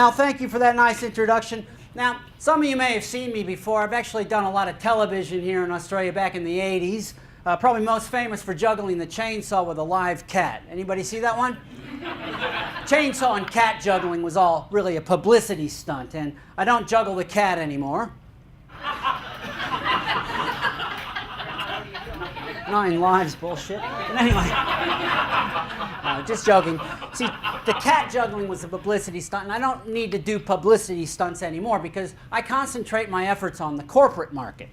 Al. Thank you for that nice introduction. Now, some of you may have seen me before. I've actually done a lot of television here in Australia back in the 80s. Probably most famous for juggling the chainsaw with a live cat. Anybody see that one? Chainsaw and cat juggling was all really a publicity stunt, and I don't juggle the cat anymore. 9 lives bullshit. But anyway, just joking. See, the cat juggling was a publicity stunt, and I don't need to do publicity stunts anymore because I concentrate my efforts on the corporate market.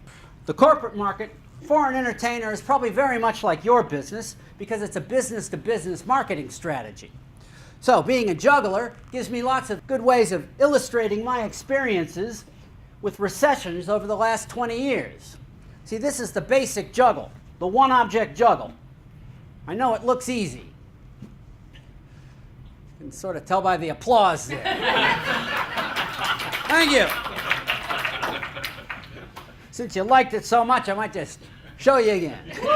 The corporate market for an entertainer is probably very much like your business because it's a business-to-business marketing strategy. So being a juggler gives me lots of good ways of illustrating my experiences with recessions over the last 20 years. See, this is the basic juggle, the one-object juggle. I know it looks easy. You can sort of tell by the applause there. Thank you. Since you liked it so much, I might just show you again. All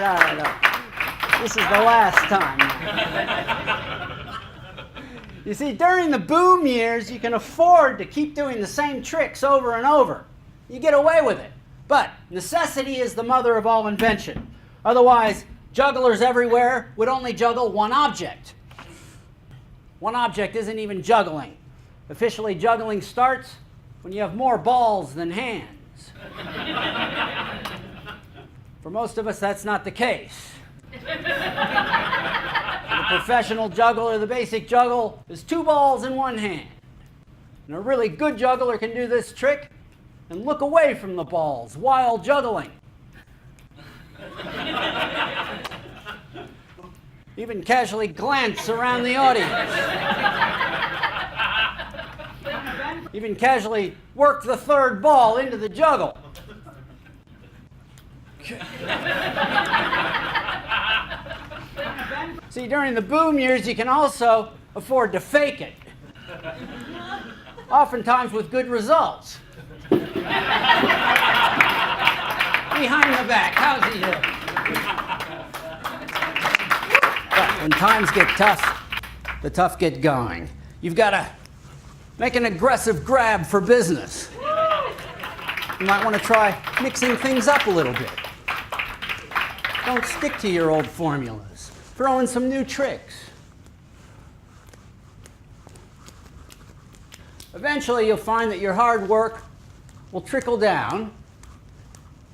right. This is the last time. You see, during the boom years, you can afford to keep doing the same tricks over and over. You get away with it. But necessity is the mother of all invention. Otherwise, jugglers everywhere would only juggle one object. One object isn't even juggling. Officially, juggling starts when you have more balls than hands. For most of us, that's not the case. The professional juggler, the basic juggle, is 2 balls in one hand. And a really good juggler can do this trick and look away from the balls while juggling. Even casually glance around the audience. Even casually work the 3rd ball into the juggle. See, during the boom years, you can also afford to fake it. Oftentimes with good results. Behind the back, how's he doing? But when times get tough, the tough get going. You've got to make an aggressive grab for business. You might want to try mixing things up a little bit. Don't stick to your old formulas. Throw in some new tricks. Eventually, you'll find that your hard work will trickle down,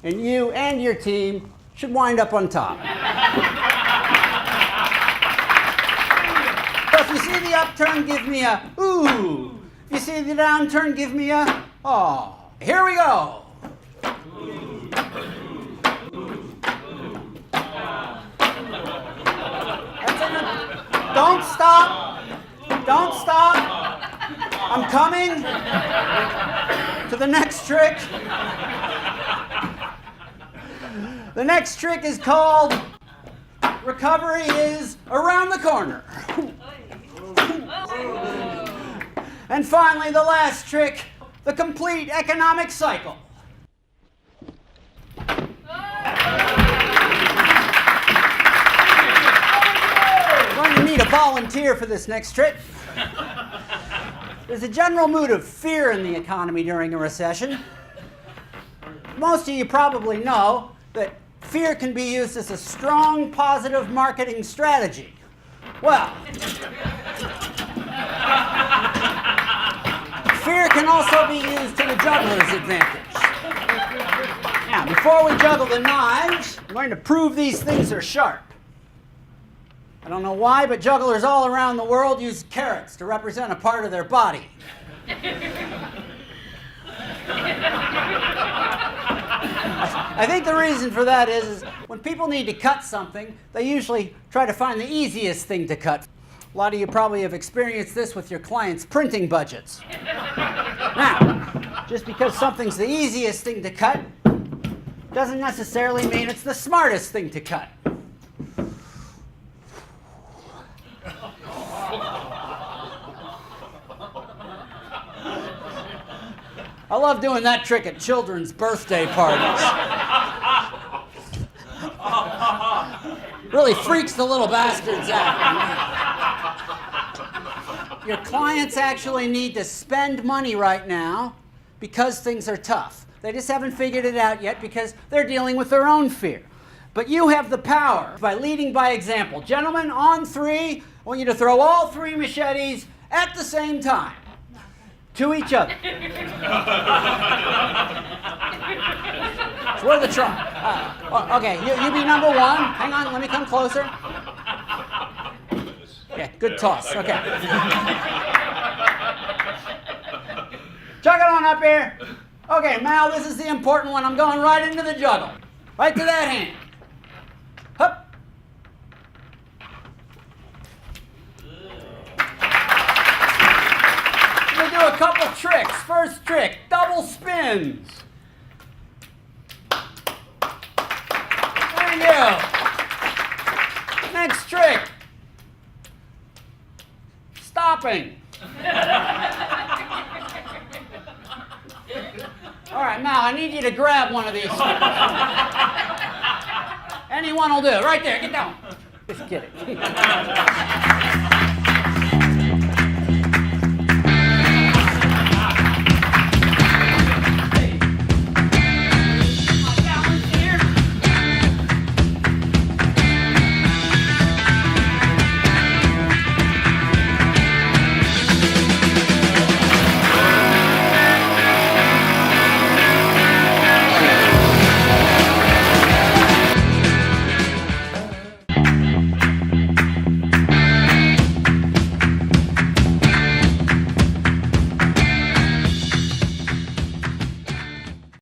and you and your team should wind up on top. So if you see the upturn, give me a ooh. If you see the downturn, give me a oh. Here we go. Don't stop. Don't stop. I'm coming to the next trick. The next trick is called Recovery is Around the Corner. And finally, the last trick, the complete economic cycle. We're going to need a volunteer for this next trick. There's a general mood of fear in the economy during a recession. Most of you probably know that fear can be used as a strong, positive marketing strategy. Well, fear can also be used to the juggler's advantage. Now, before we juggle the knives, I'm going to prove these things are sharp. I don't know why, but jugglers all around the world use carrots to represent a part of their body. I think the reason for that is when people need to cut something, they usually try to find the easiest thing to cut. A lot of you probably have experienced this with your clients' printing budgets. Now, just because something's the easiest thing to cut doesn't necessarily mean it's the smartest thing to cut. I love doing that trick at children's birthday parties. Really freaks the little bastards out. Your clients actually need to spend money right now because things are tough. They just haven't figured it out yet because they're dealing with their own fear. But you have the power by leading by example. Gentlemen, on 3, I want you to throw all 3 machetes at the same time to each other. It's worth a try. Okay, you be number 1. Hang on, let me come closer. Yeah, good toss. Okay. Chug it on up here. Okay, Mal, this is the important one. I'm going right into the juggle. Right to that hand. Hup. We'll do a couple tricks. First trick, double spins. There you go. Next trick, stopping. All right, Mal, I need you to grab one of these. Anyone will do. Right there, get down. Just kidding.